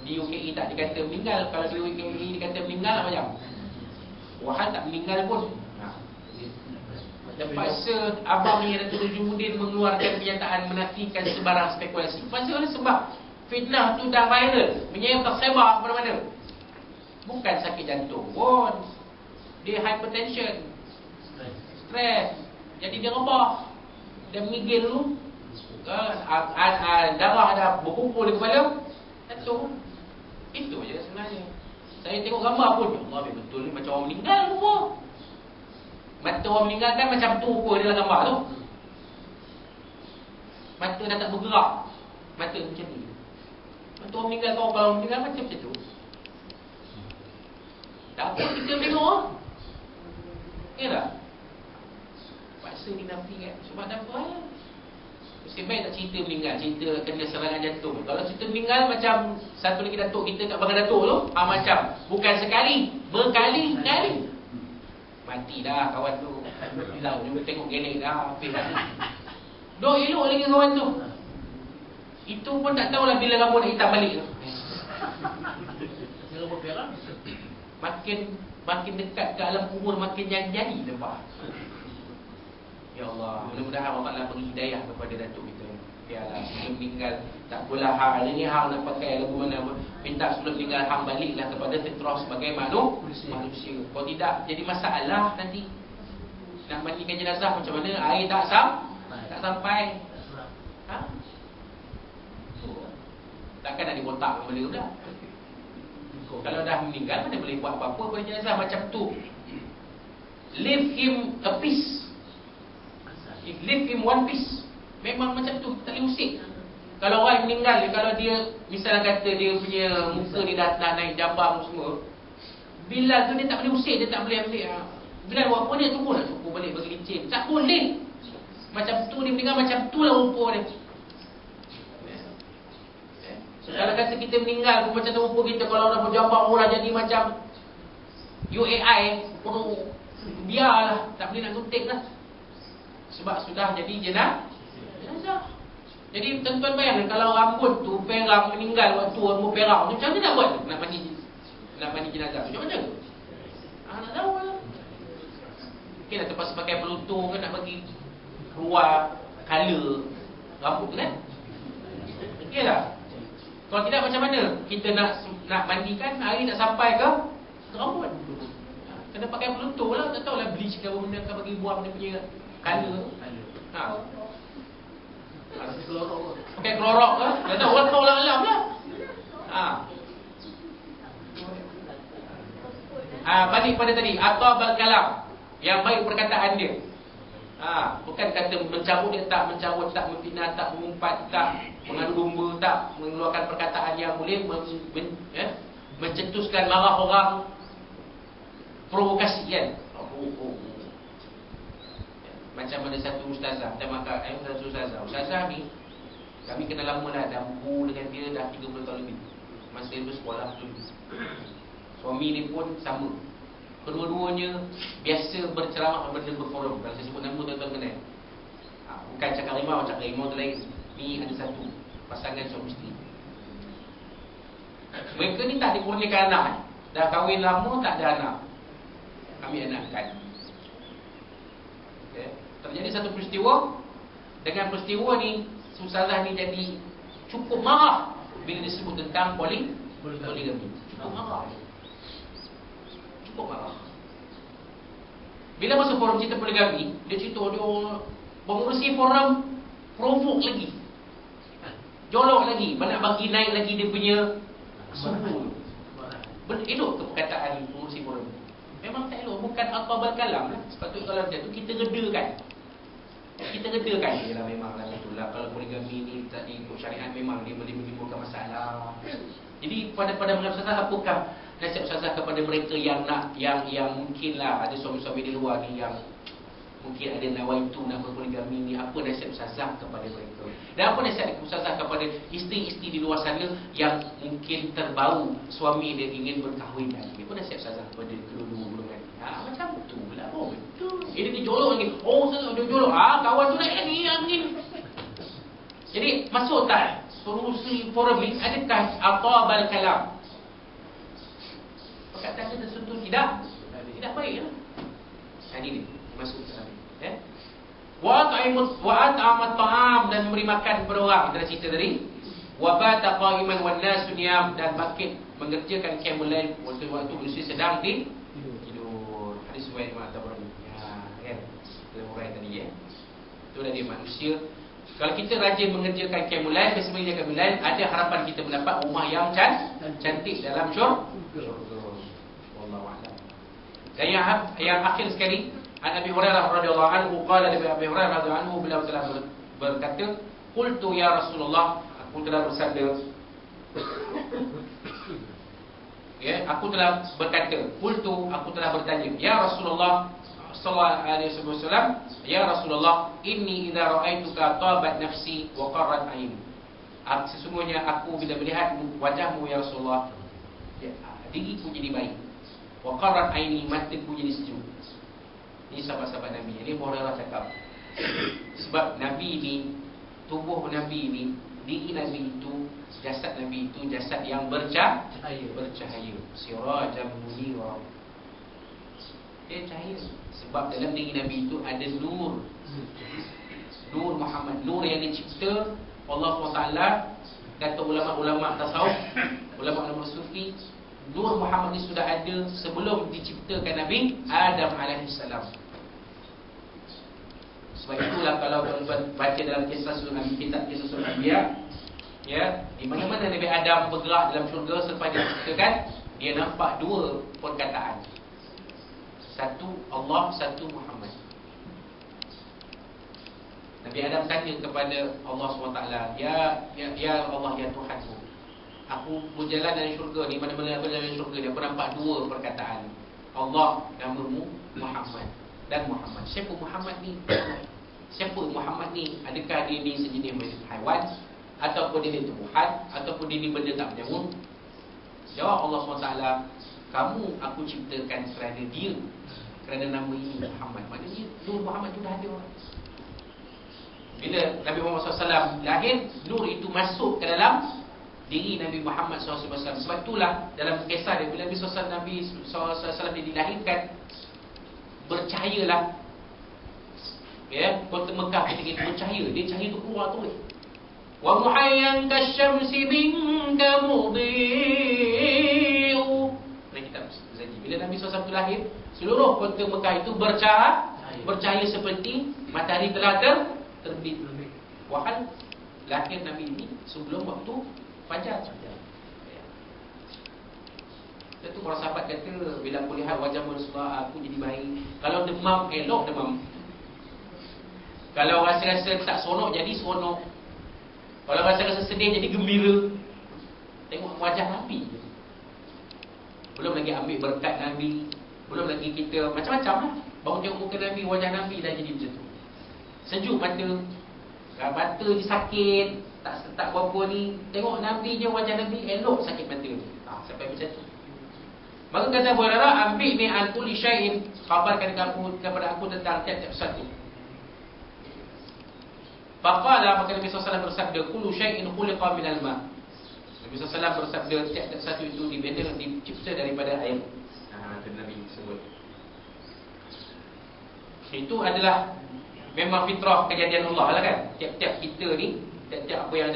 Di UKE tak dikata meninggal. Kalau di UKE dikata meninggal apa macam? Wahal tak meninggal pun. Terpaksa abang ni Datuk Jumudin mengeluarkan kenyataan menafikan sebarang spekulasi. Pasal sebab fitnah tu dah viral, menyayang tersebar mana-mana. Bukan sakit jantung pun, dia hypertension, stres. Jadi dia rebah, dia mengigil dulu, darah dah berkumpul di kepala, jatuh. Itu je sebenarnya. Saya tengok gambar pun, ya Allah, betul ni macam orang meninggal semua. Mata orang meninggal kan macam tu pun dalam gambar tu. Mata dah tak bergerak, mata macam ni. Mata orang meninggal, kalau orang meninggal macam tu. Takut kita tengok. Ya tak? Paksa dinafikan. Sebab tak apa lah. Mesti baik tak cerita meninggal, cerita kena serangan jantung. Kalau cerita meninggal macam satu lagi datuk kita kat belakang datuk tu, macam bukan sekali, berkali-kali. Mati dah kawan tu. Hilang juga tengok gelek dah, habis dah. Dok elok lagi kawan tu. Itu pun tak tahulah bila rambut nak hitam balik tu. Rambut perang. Makin dekat ke alam kubur makin jadi nampak. Ya Allah, mudah-mudahan Allah Ta'ala beri hidayah kepada datuk kita. Biarlah sebelum meninggal, tak apalah hari ni hang nak pakai lagu mana, minta sebelum meninggal hang baliklah kepada fitrah sebagai manusia. Kalau tidak jadi masalah nanti. Nak mandikan jenazah macam mana, air tak sampai. Ha? Takkan nak dibotak benda tu dah. Kalau dah meninggal mana boleh buat apa-apa pada jenazah macam tu. Leave him a piece. Leave him one piece. Memang macam tu, tak boleh usik. Kalau orang meninggal, kalau dia misalnya kata dia punya muka dia dah naik jambang semua, bila tu dia tak boleh usik, dia tak boleh ambil. Bila buat apa dia tunggu nak cukup balik bagi licin. Tak boleh. Macam tu dia meninggal, macam tu lah rupa dia. Kalau kata kita meninggal macam tu rupa kita, kalau orang berjambang orang jadi macam UAI, perlu biarlah, tak boleh nak gunting lah. Sebab sudah jadi jenazah. Jadi tuan-tuan bayangkan kalau rambut tu perang meninggal waktu rambut perang tu, macam mana nak buat? Nak mandi jenazah tu macam mana? Nak tahu lah. Mungkin nak terpaksa pakai pelutung kan, nak bagi keluar color rambut tu kan? Okey tak? Kalau tidak macam mana? Kita nak mandikan, air tak sampai ke rambut. Kena pakai pelutung lah. Tak tahulah bleach ke apa benda akan bagi buang dia punya color tu. Pakai klorok ke? Tak tahu orang tahu alam lah. Balik pada tadi, Atabal Kalam, yang baik perkataan dia. Bukan kata mencabut dia, tak mencabut, tak memfitnah, tak mengumpat, tak mengadu domba, tak mengeluarkan perkataan yang boleh mencetuskan marah orang, provokasi kan. Macam ada satu ustazah, satu ustazah ni kami kenal lama dah, dah buku dengan dia dah 30 tahun lebih. Masa dia bersekolah tu. Suami ni pun sama. Kedua-duanya biasa berceramah benda berforum. Kalau saya sebut nama tuan-tuan kenal. Bukan cakap rimau tu lain. Ni ada satu pasangan suami isteri. Mereka ni tak dikurniakan anak. Dah kahwin lama tak ada anak. Kami anakkan. Okay. Terjadi satu peristiwa. Dengan peristiwa ni, ustazah ni jadi cukup marah bila disebut tentang poligami. Cukup marah. Bila masuk forum cerita poligami, dia cerita dia mengurusi forum, provok lagi, jolok lagi, nak bagi naik lagi dia punya suhu. Elok ke perkataan mengurusi forum? Memang tak elok. Bukan Atabal Kalam lah. Sepatutnya kalau macam tu kita redakan. Yalah memanglah betul lah. Kalau poligami ni tak diikut syariat, memang dia boleh menimbulkan masalah. Jadi pada mengenai ustazah, apakah nasihat ustazah kepada mereka yang mungkinlah ada suami-suami di luar ni yang mungkin ada nawaitu nak berpoligami ni, apa nasihat ustazah kepada mereka? Dan apa nasihat ustazah kepada isteri-isteri di luar sana yang mungkin terbau suami dia ingin berkahwin lagi? Apa nasihat ustazah kepada kedua-dua golongan? Macam betul lah. Betul. Dia jolok lagi. Ustazah dia jolok. Kawan tu naik lagi yang ni. Jadi masuk tak solusi forum ni, adakah atabal kalam? Perkataan kita tersentuh tidak? Tidak baik ya. Ini dia, masuk dalam ni. Wa at'amat ta'am, dan memberi makan kepada orang. Kita dah cerita tadi. Wa bata qa'iman wan nasu niyam, dan bangkit mengerjakan qiyamul lail waktu manusia sedang tidur. Hadis riwayat Imam Tabrani. Kan? Kita urai tadi ya. Itulah dia manusia. Kalau kita rajin mengerjakan qiyamul lail, biasa mengerjakan qiyamul lail, ada harapan kita mendapat rumah yang cantik dalam syurga. Wallahu a'lam. Dan yang akhir sekali, An Abi Hurairah radhiyallahu anhu qala, dari Abi Hurairah radhiyallahu anhu, beliau telah berkata, qultu ya Rasulullah, aku telah bersabda, ya, aku telah berkata, qultu, aku telah bertanya, ya Rasulullah sallallahu alaihi wasallam, ya Rasulullah, inni idza ra'aituka tabat nafsi wa qarrat aini. Sesungguhnya aku bila melihat wajahmu ya Rasulullah, diriku jadi baik, wa qarrat aini, mataku jadi sejuk. Ini sahabat-sahabat Nabi. Ini Hurairah cakap. Sebab Nabi ni, tubuh Nabi ni, diri Nabi itu, jasad Nabi itu jasad yang bercahaya. Sirajan munira. Dia cahaya. Sebab dalam diri Nabi itu ada nur. Nur Muhammad, nur yang dicipta Allah SWT. Kata ulama-ulama tasawuf, ulama-ulama sufi, nur Muhammad ni sudah ada sebelum diciptakan Nabi Adam alaihissalam. Sebab itulah kalau tuan-tuan baca dalam kisah surah Nabi, kitab kisah surah Nabi, ya, di mana-mana Nabi Adam bergerak dalam syurga selepas diciptakan, dia nampak dua perkataan. Satu Allah, satu Muhammad. Nabi Adam tanya kepada Allah SWT, Ya Allah, ya Tuhanku, aku berjalan dalam syurga ni, mana-mana aku dalam syurga ni, aku nampak dua perkataan. Allah, namamu, Muhammad. Dan Muhammad. Siapa Muhammad ni? Siapa Muhammad ni? Adakah dia ni sejenis haiwan, ataupun dia ni tumbuhan, ataupun dia ni benda tak bernyawa? Jawab Allah SWT, kamu aku ciptakan kerana dia, kerana nama ini Muhammad. Maknanya nur Muhammad tu dah ada. Bila Nabi Muhammad SAW lahir, nur itu masuk ke dalam diri Nabi Muhammad SAW. Sebab itulah dalam kisah dia, bila Nabi SAW dia dilahirkan, bercahayalah, ya, kota Mekah ketika itu bercahaya. Dia cahaya tu keluar tu. Wa muhayyan kasyamsi minka mudhi'u. Nah, kita Zaji. Bila Nabi SAW lahir, seluruh kota Mekah itu bercahaya seperti matahari telah terbit. Wahal lahir Nabi ini sebelum waktu fajar. Itu para sahabat kata, bila aku lihat wajah Rasulullah, aku jadi baik. Kalau demam, elok demam. Kalau rasa-rasa tak seronok, jadi seronok. Kalau rasa-rasa sedih, jadi gembira. Tengok wajah Nabi. Belum lagi ambil berkat Nabi, belum lagi kita macam-macam lah. Baru tengok muka Nabi, wajah Nabi dah jadi macam tu. Sejuk mata, mata je sakit, tak berapa ni. Tengok Nabi je, wajah Nabi elok, sakit mata. Sampai macam tu. Maka kata Abu Hurairah, ambil ni an kulli syai'in, khabarkan kepada aku tentang tiap-tiap satu. Faqala, maka Nabi SAW bersabda, kullu syai'in khuliqa minal ma'. Nabi SAW bersabda, tiap-tiap satu itu dicipta daripada air. Itu Nabi sebut. Itu adalah memang fitrah kejadian Allah lah kan. Tiap-tiap kita ni, tiap-tiap apa yang